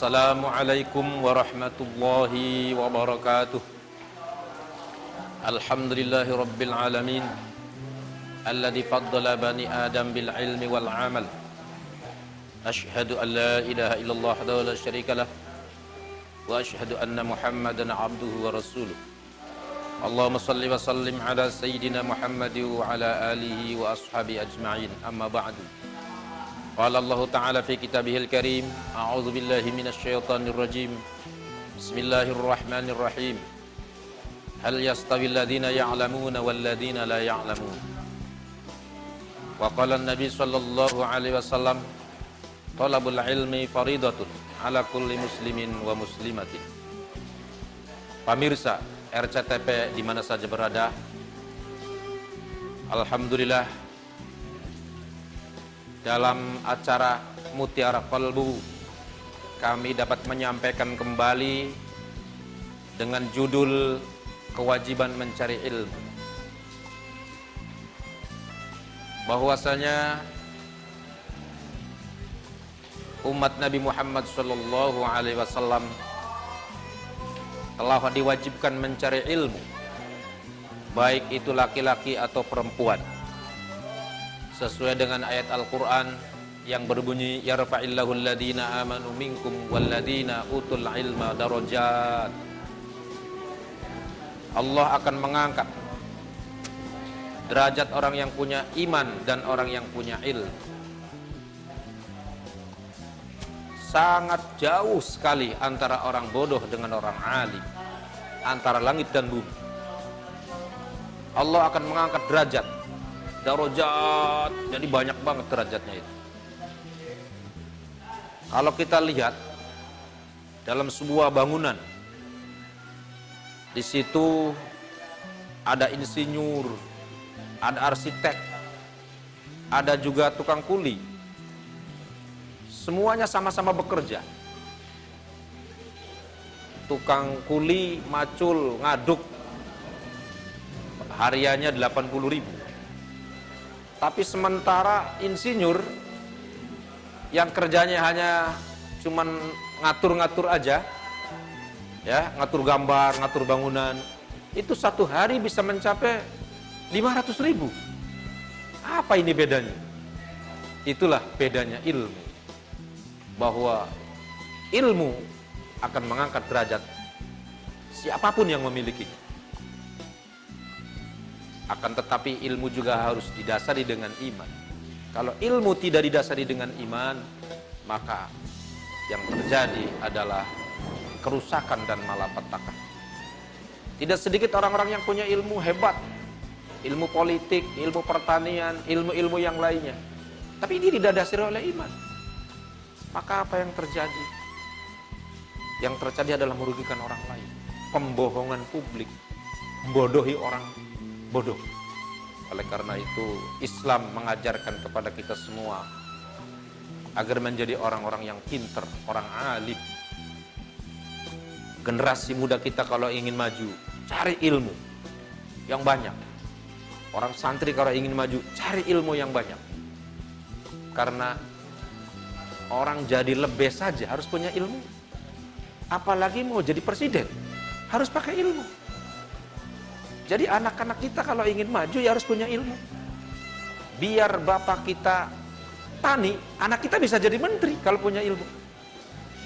Assalamualaikum warahmatullahi wabarakatuh. Alhamdulillahi rabbil alamin alladzi faddala bani adam bil ilmi wal amal. Ashhadu an la ilaha illallah wahdahu la syarika lah wa ashhadu anna Muhammadan abduhu wa rasuluh. Allahumma salli wa sallim ala sayyidina Muhammad wa ala alihi wa ashabi ajma'in. Amma ba'du. Qala Allah Ta'ala fi kitabihil karim, a'udzu billahi minasy syaithanir rajim. Bismillahirrahmanirrahim. Hal yastawil ladzina ya'lamuna wal ladzina la ya'lamun. Wa qala an-nabi sallallahu alaihi wasallam, talabul ilmi faridatun ala kulli muslimin wa muslimatin. Pemirsa RCTP di mana saja berada, alhamdulillah dalam acara Mutiara Qalbu kami dapat menyampaikan kembali dengan judul kewajiban mencari ilmu, bahwasanya umat Nabi Muhammad sallallahu alaihi wasallam telah diwajibkan mencari ilmu, baik itu laki-laki atau perempuan, sesuai dengan ayat Al-Quran yang berbunyi yarfa'illahu alladhina amanu minkum walladhina utul ilma darajat. Allah akan mengangkat derajat orang yang punya iman dan orang yang punya ilmu. Sangat jauh sekali antara orang bodoh dengan orang alim, antara langit dan bumi. Allah akan mengangkat derajat, darajat, jadi banyak banget derajatnya itu. Kalau kita lihat dalam sebuah bangunan, di situ ada insinyur, ada arsitek, ada juga tukang kuli. Semuanya sama-sama bekerja. Tukang kuli macul ngaduk hariannya 80.000. Tapi sementara insinyur yang kerjanya hanya cuman ngatur-ngatur aja, ya, ngatur gambar, ngatur bangunan, itu satu hari bisa mencapai 500.000. Apa ini bedanya? Itulah bedanya ilmu, bahwa ilmu akan mengangkat derajat siapapun yang memilikinya. Akan tetapi ilmu juga harus didasari dengan iman. Kalau ilmu tidak didasari dengan iman, maka yang terjadi adalah kerusakan dan malapetaka. Tidak sedikit orang-orang yang punya ilmu hebat, ilmu politik, ilmu pertanian, ilmu-ilmu yang lainnya, tapi ini tidak didasari oleh iman. Maka apa yang terjadi? Yang terjadi adalah merugikan orang lain, pembohongan publik, membodohi orang bodoh. Oleh karena itu Islam mengajarkan kepada kita semua agar menjadi orang-orang yang pinter, orang alim. Generasi muda kita kalau ingin maju, cari ilmu yang banyak. Orang santri kalau ingin maju, cari ilmu yang banyak. Karena orang jadi lebih saja harus punya ilmu, apalagi mau jadi presiden harus pakai ilmu. Jadi anak-anak kita kalau ingin maju ya harus punya ilmu. Biar bapak kita tani, anak kita bisa jadi menteri kalau punya ilmu.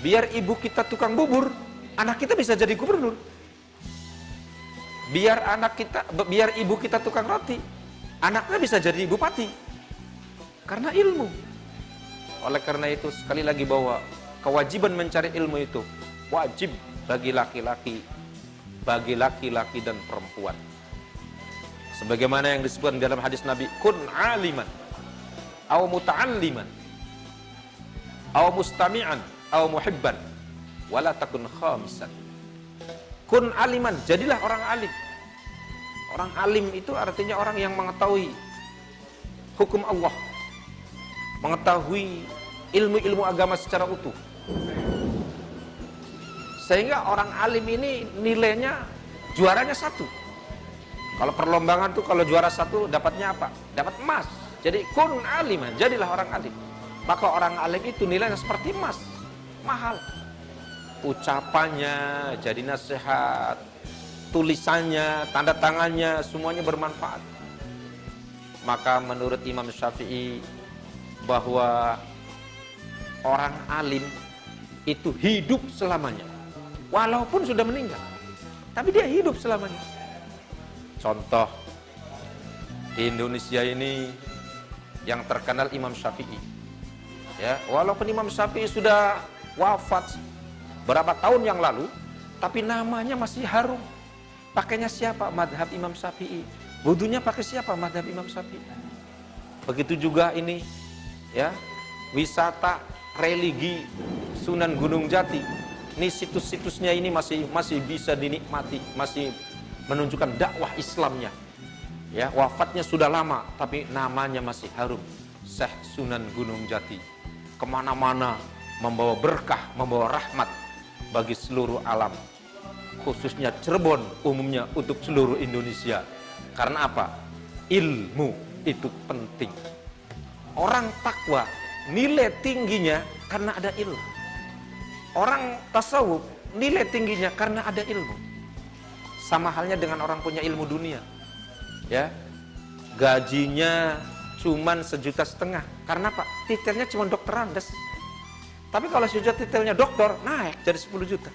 Biar ibu kita tukang bubur, anak kita bisa jadi gubernur. Biar ibu kita tukang roti, anaknya bisa jadi bupati. Karena ilmu. Oleh karena itu sekali lagi bahwa kewajiban mencari ilmu itu wajib bagi laki-laki, dan perempuan. Sebagaimana yang disebutkan dalam hadis Nabi, kun aliman aw muta'alliman aw mustami'an aw muhibban wala takun khamisan. Kun aliman, jadilah orang alim. Orang alim itu artinya orang yang mengetahui hukum Allah, mengetahui ilmu-ilmu agama secara utuh. Sehingga orang alim ini nilainya juaranya 1. Kalau perlombaan tuh kalau juara 1 dapatnya apa? Dapat emas. Jadi kun aliman, jadilah orang alim. Maka orang alim itu nilainya seperti emas, mahal. ucapannya jadi nasihat, tulisannya, tanda tangannya, semuanya bermanfaat. Maka menurut Imam Syafi'i bahwa orang alim itu hidup selamanya, walaupun sudah meninggal, tapi dia hidup selamanya. Contoh di Indonesia ini yang terkenal Imam Syafi'i, ya, walaupun Imam Syafi'i sudah wafat berapa tahun yang lalu, tapi namanya masih harum. Pakainya siapa? Madhab Imam Syafi'i. Wudunya pakai siapa? Madhab Imam Syafi'i. Begitu juga ini, ya, wisata religi Sunan Gunung Jati. Ini situs-situsnya ini masih bisa dinikmati, masih menunjukkan dakwah Islamnya. Ya, wafatnya sudah lama, tapi namanya masih harum. Syekh Sunan Gunung Jati. Kemana-mana membawa berkah, membawa rahmat bagi seluruh alam. Khususnya Cirebon, umumnya untuk seluruh Indonesia. Karena apa? Ilmu itu penting. Orang takwa nilai tingginya karena ada ilmu. Orang tasawuf nilai tingginya karena ada ilmu. Sama halnya dengan orang punya ilmu dunia. Ya, gajinya cuman 1,5 juta. Karena apa? Titelnya cuma dokter Andes. Tapi kalau sudah titelnya dokter, naik jadi 10 juta.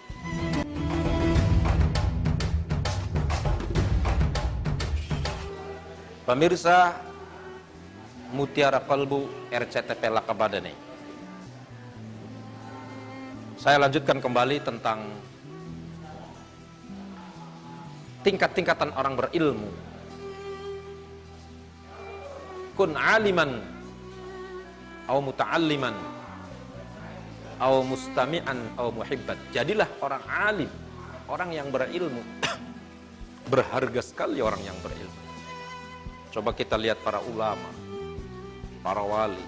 Pemirsa Mutiara Kalbu RCTP Lakabadane, saya lanjutkan kembali tentang tingkat-tingkatan orang berilmu. Kun aliman atau muta'alliman atau mustami'an atau muhibban. Jadilah orang alim, orang yang berilmu. Berharga sekali orang yang berilmu. Coba kita lihat para ulama, para wali,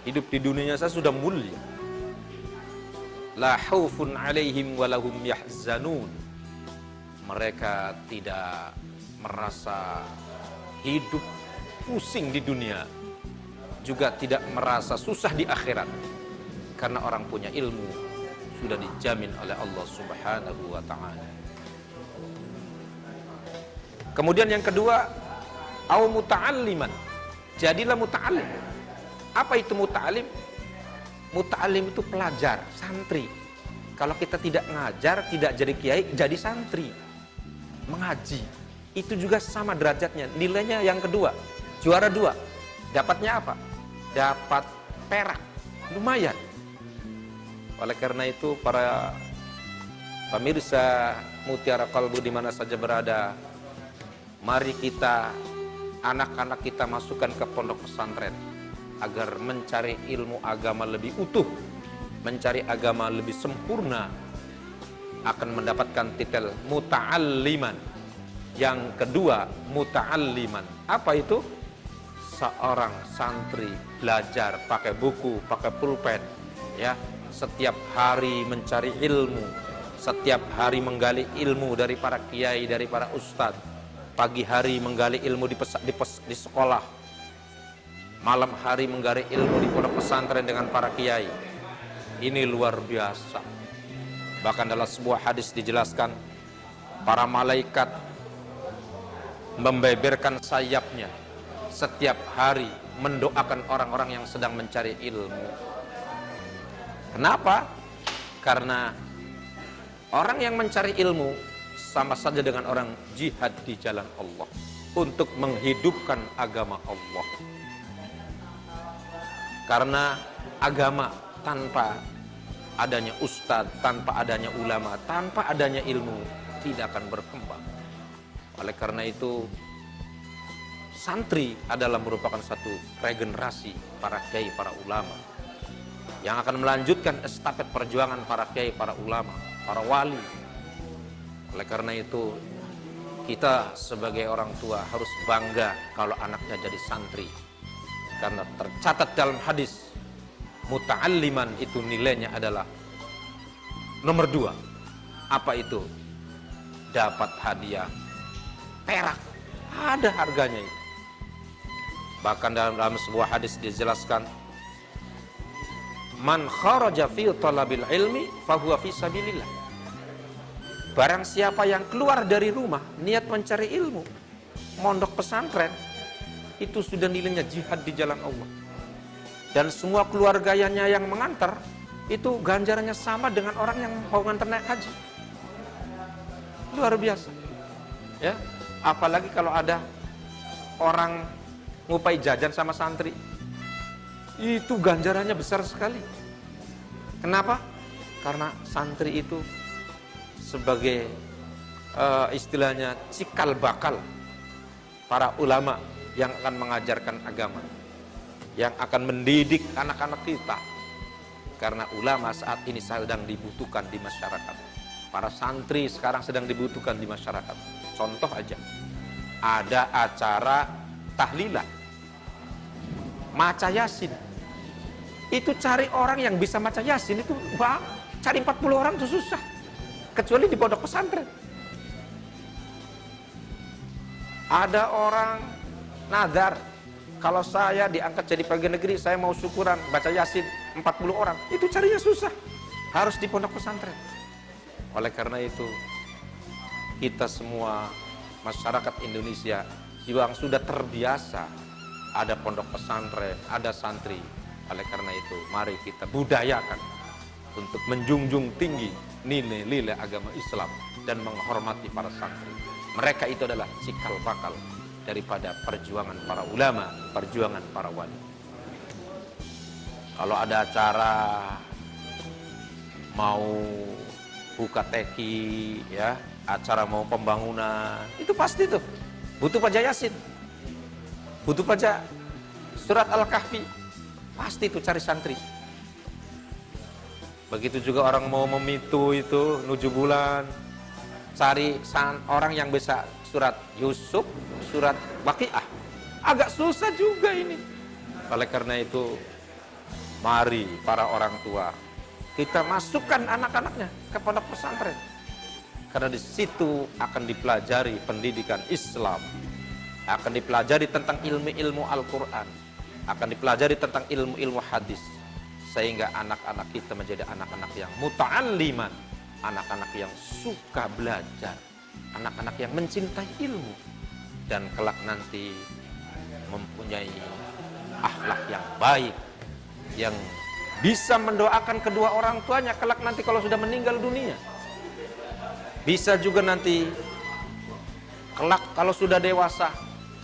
hidup di dunia saya sudah mulia. La khaufun alaihim walahum yahzanun. Mereka tidak merasa hidup pusing di dunia, juga tidak merasa susah di akhirat, karena orang punya ilmu sudah dijamin oleh Allah Subhanahu wa ta'ala. Kemudian yang kedua, au muta'alliman. Jadilah muta'allim. Apa itu muta'allim? Muta'allim itu pelajar, santri. Kalau kita tidak ngajar, tidak jadi kiai, jadi santri. Mengaji. Itu juga sama derajatnya. Nilainya yang kedua, juara 2. Dapatnya apa? Dapat perak. Lumayan. Oleh karena itu, para pemirsa Mutiara Kalbu di mana saja berada, mari kita, anak-anak kita masukkan ke pondok pesantren agar mencari ilmu agama lebih utuh, mencari agama lebih sempurna, akan mendapatkan titel muta'alliman. Yang kedua, muta'alliman. Apa itu? Seorang santri belajar pakai buku, pakai pulpen, ya, setiap hari mencari ilmu, setiap hari menggali ilmu dari para kiai, dari para ustadz. Pagi hari menggali ilmu di sekolah, malam hari menggali ilmu di pondok pesantren dengan para kiai. Ini luar biasa. Bahkan dalam sebuah hadis dijelaskan, para malaikat membeberkan sayapnya setiap hari mendoakan orang-orang yang sedang mencari ilmu. Kenapa? Karena orang yang mencari ilmu sama saja dengan orang jihad di jalan Allah untuk menghidupkan agama Allah. Karena agama tanpa adanya ustadz, tanpa adanya ulama, tanpa adanya ilmu tidak akan berkembang. Oleh karena itu, santri adalah merupakan satu regenerasi para kiai, para ulama yang akan melanjutkan estafet perjuangan para kiai, para ulama, para wali. Oleh karena itu, kita sebagai orang tua harus bangga kalau anaknya jadi santri, karena tercatat dalam hadis muta'alliman itu nilainya adalah nomor 2. Apa itu? Dapat hadiah perak, ada harganya itu. Bahkan dalam sebuah hadis dijelaskan, man kharaja fi talabil ilmi fahuwa fi sabilillah. Barang siapa yang keluar dari rumah niat mencari ilmu, mondok pesantren, itu sudah nilainya jihad di jalan Allah. Dan semua keluarganya yang mengantar, itu ganjarannya sama dengan orang yang mau ngantar naik haji. Luar biasa. Ya, apalagi kalau ada orang ngupai jajan sama santri, itu ganjarannya besar sekali. Kenapa? Karena santri itu sebagai istilahnya cikal bakal para ulama yang akan mengajarkan agama, yang akan mendidik anak-anak kita. Karena ulama saat ini sedang dibutuhkan di masyarakat. Para santri sekarang sedang dibutuhkan di masyarakat. Contoh aja, ada acara tahlilan, maca yasin. Itu cari orang yang bisa maca yasin itu, wah, cari 40 orang itu susah. Kecuali di pondok pesantren. Ada orang nadar, kalau saya diangkat jadi pegawai negeri, saya mau syukuran baca yasin 40 orang. Itu carinya susah. Harus di pondok pesantren. Oleh karena itu, kita semua masyarakat Indonesia yang sudah terbiasa ada pondok pesantren, ada santri. Oleh karena itu, mari kita budayakan untuk menjunjung tinggi nilai-nilai agama Islam dan menghormati para santri. Mereka itu adalah cikal bakal daripada perjuangan para ulama, perjuangan para wali. Kalau ada acara mau buka teki, ya, acara mau pembangunan, itu pasti tuh butuh baca yasin, butuh baca surat Al-Kahfi, pasti tuh cari santri. Begitu juga orang mau memitu itu 7 bulan, cari orang yang bisa surat Yusuf, surat Waqiah. Agak susah juga ini. Oleh karena itu, mari para orang tua, kita masukkan anak-anaknya ke pondok pesantren. Karena di situ akan dipelajari pendidikan Islam, akan dipelajari tentang ilmu-ilmu Al-Quran, akan dipelajari tentang ilmu-ilmu hadis. Sehingga anak-anak kita menjadi anak-anak yang muta'alliman, anak-anak yang suka belajar, anak-anak yang mencintai ilmu, dan kelak nanti mempunyai akhlak yang baik, yang bisa mendoakan kedua orang tuanya kelak nanti kalau sudah meninggal dunia. Bisa juga nanti kelak kalau sudah dewasa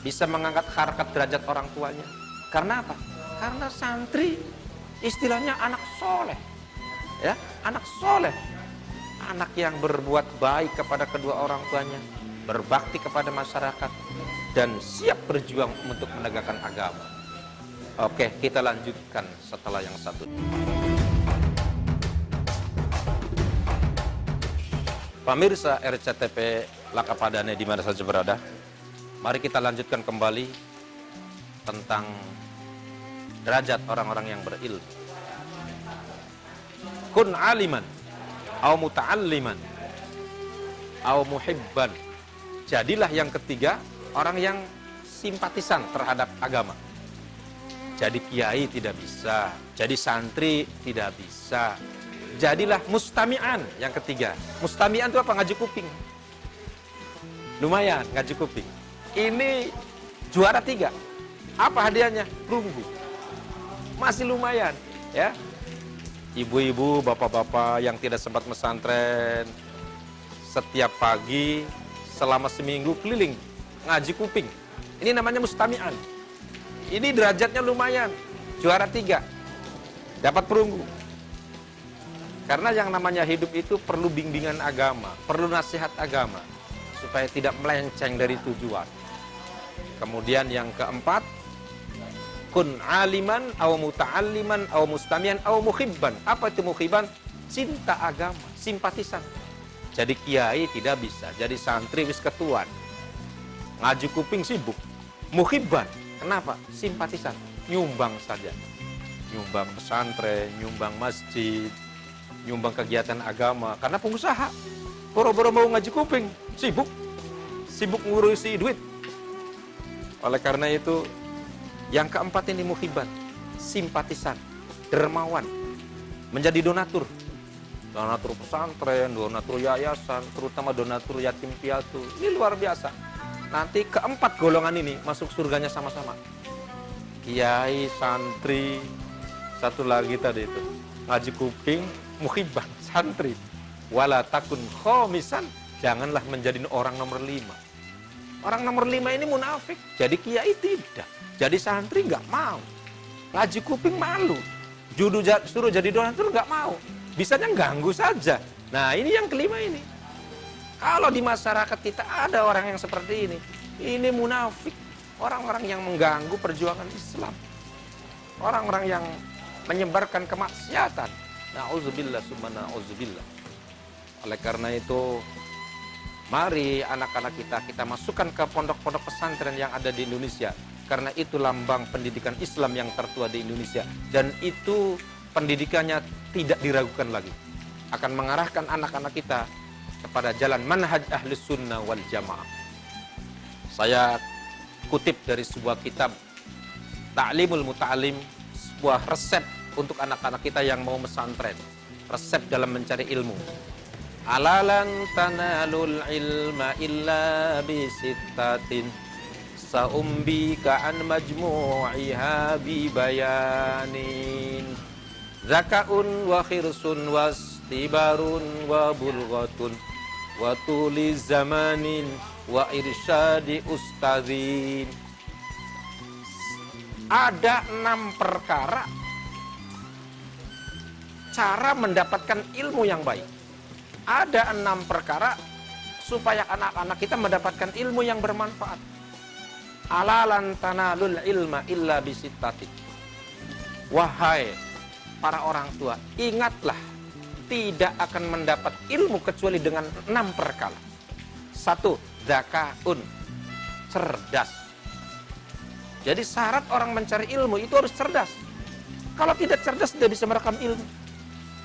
bisa mengangkat harkat derajat orang tuanya. Karena apa? Karena santri istilahnya anak soleh, ya, anak soleh, anak yang berbuat baik kepada kedua orang tuanya, berbakti kepada masyarakat, dan siap berjuang untuk menegakkan agama. Oke, kita lanjutkan setelah yang satu. Pemirsa RCTP Lakapadane di mana saja berada, mari kita lanjutkan kembali tentang derajat orang-orang yang berilmu. Kun aliman, au muta'alliman, au muhibban. Jadilah yang ketiga, orang yang simpatisan terhadap agama. Jadi kiai tidak bisa, jadi santri tidak bisa. Jadilah mustami'an yang ketiga. Mustami'an itu apa? Ngaji kuping. Lumayan, ngaji kuping. Ini juara 3. Apa hadiahnya? Perunggu. Masih lumayan, ya. Ibu-ibu, bapak-bapak yang tidak sempat pesantren, setiap pagi selama seminggu keliling ngaji kuping. Ini namanya mustami'an. Ini derajatnya lumayan, juara 3, dapat perunggu. Karena yang namanya hidup itu perlu bimbingan agama, perlu nasihat agama, supaya tidak melenceng dari tujuan. Kemudian yang keempat, kun aliman, au muta'alliman, au mustamian, au muhibban. Apa itu muhibban? Cinta agama, simpatisan. Jadi kiai tidak bisa, jadi santri wis ketuan. Ngaji kuping sibuk. Muhibban, kenapa? Simpatisan, nyumbang saja. Nyumbang pesantren, nyumbang masjid, nyumbang kegiatan agama. Karena pengusaha, boro-boro mau ngaji kuping, sibuk. Sibuk ngurusi duit. Oleh karena itu, yang keempat ini muhibban, simpatisan, dermawan, menjadi donatur. donatur pesantren, donatur yayasan, terutama donatur yatim piatu. Ini luar biasa. Nanti keempat golongan ini masuk surganya sama-sama. Kiai, santri, satu lagi tadi itu ngaji kuping, muhibban, santri. Wala takun khomisan, janganlah menjadi orang nomor 5. Orang nomor 5 ini munafik. Jadi kiai tidak, jadi santri nggak mau, ngaji kuping malu, suruh jadi donatur nggak mau, bisanya ganggu saja. Nah ini yang kelima ini. Kalau di masyarakat kita ada orang yang seperti ini munafik. Orang-orang yang mengganggu perjuangan Islam, orang-orang yang menyebarkan kemaksiatan. Na'udzubillah summa na'udzubillah. Oleh karena itu, mari anak-anak kita masukkan ke pondok-pondok pesantren yang ada di Indonesia. Karena itu lambang pendidikan Islam yang tertua di Indonesia. Dan itu pendidikannya tidak diragukan lagi. Akan mengarahkan anak-anak kita kepada jalan manhaj ahlus sunnah wal jamaah. Saya kutip dari sebuah kitab, Ta'limul Muta'alim, sebuah resep untuk anak-anak kita yang mau pesantren. Resep dalam mencari ilmu. Alalan tanalul ilma illa bisittatin sa'umbika an majmu'iha bibayanin zakaun wa khirsun wastibarun wa bulghatun wa tuli zamanin wa irsyadi ustadzin. Ada 6 perkara cara mendapatkan ilmu yang baik. Ada 6 perkara supaya anak-anak kita mendapatkan ilmu yang bermanfaat. Alalan tanalul ilma illa bisittatin. Wahai para orang tua, ingatlah, tidak akan mendapat ilmu kecuali dengan 6 perkara. 1. Zakaun, cerdas. Jadi syarat orang mencari ilmu itu harus cerdas. Kalau tidak cerdas tidak bisa merekam ilmu.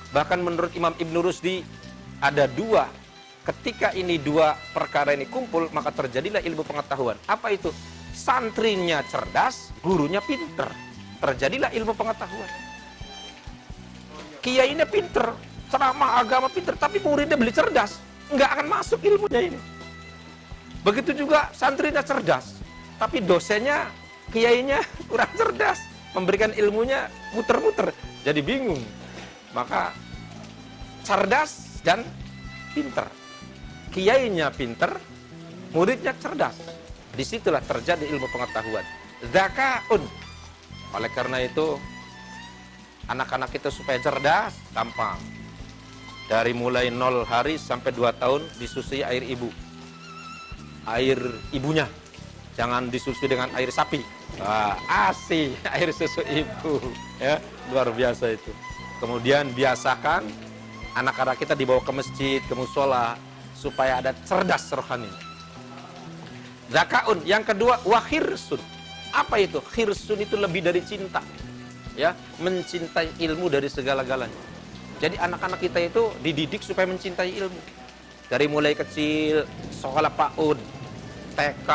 Bahkan menurut Imam Ibn Rusdi ada 2. Ketika ini 2 perkara ini kumpul, maka terjadilah ilmu pengetahuan. Apa itu? Santrinya cerdas, gurunya pinter. Terjadilah ilmu pengetahuan. Kiainya pinter, ceramah agama pinter, tapi muridnya beli cerdas, nggak akan masuk ilmunya ini. Begitu juga santrinya cerdas, tapi dosennya, kiainya kurang cerdas, memberikan ilmunya muter-muter, jadi bingung. Maka cerdas dan pinter. Kiainya pinter, muridnya cerdas. Disitulah terjadi ilmu pengetahuan. Zakaun. Oleh karena itu, anak-anak kita supaya cerdas, gampang. Dari mulai 0 hari sampai 2 tahun disusui air ibu. Air ibunya, jangan disusui dengan air sapi. ASI, air susu ibu, ya, luar biasa itu. Kemudian biasakan anak-anak kita dibawa ke masjid, ke musola, supaya ada cerdas rohani. Zakaun. Yang kedua, wahirsun. Apa itu? Khirsun itu lebih dari cinta, ya, mencintai ilmu dari segala-galanya. Jadi anak-anak kita itu dididik supaya mencintai ilmu. Dari mulai kecil, sekolah PAUD, TK,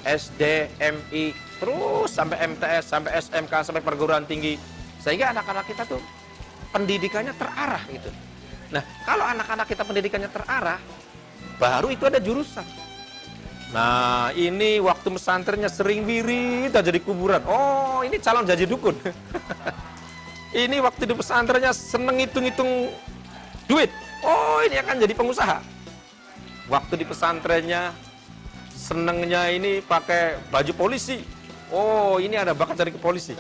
SD, MI, terus sampai MTS, sampai SMK, sampai perguruan tinggi. Sehingga anak-anak kita tuh pendidikannya terarah gitu. Nah, kalau anak-anak kita pendidikannya terarah, baru itu ada jurusan. Nah, ini waktu pesantrennya sering wirid aja di kuburan. Oh, ini calon jadi dukun. Ini waktu di pesantrennya seneng hitung-hitung duit. Oh, ini akan jadi pengusaha. Waktu di pesantrennya senengnya ini pakai baju polisi. Oh, ini ada bakat jadi ke polisi.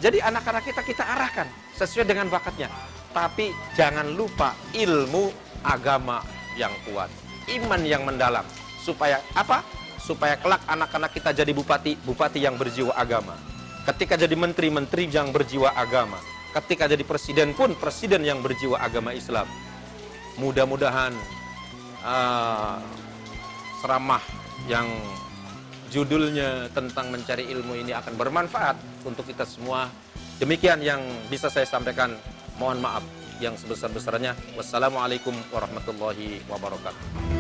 Jadi anak-anak kita arahkan sesuai dengan bakatnya. Tapi jangan lupa ilmu agama yang kuat, iman yang mendalam. Supaya apa? Supaya kelak anak-anak kita jadi bupati yang berjiwa agama. Ketika jadi menteri yang berjiwa agama. Ketika jadi presiden pun presiden yang berjiwa agama Islam. Mudah-mudahan ceramah yang judulnya tentang mencari ilmu ini akan bermanfaat untuk kita semua. Demikian yang bisa saya sampaikan. Mohon maaf yang sebesar-besarnya. Wassalamualaikum warahmatullahi wabarakatuh.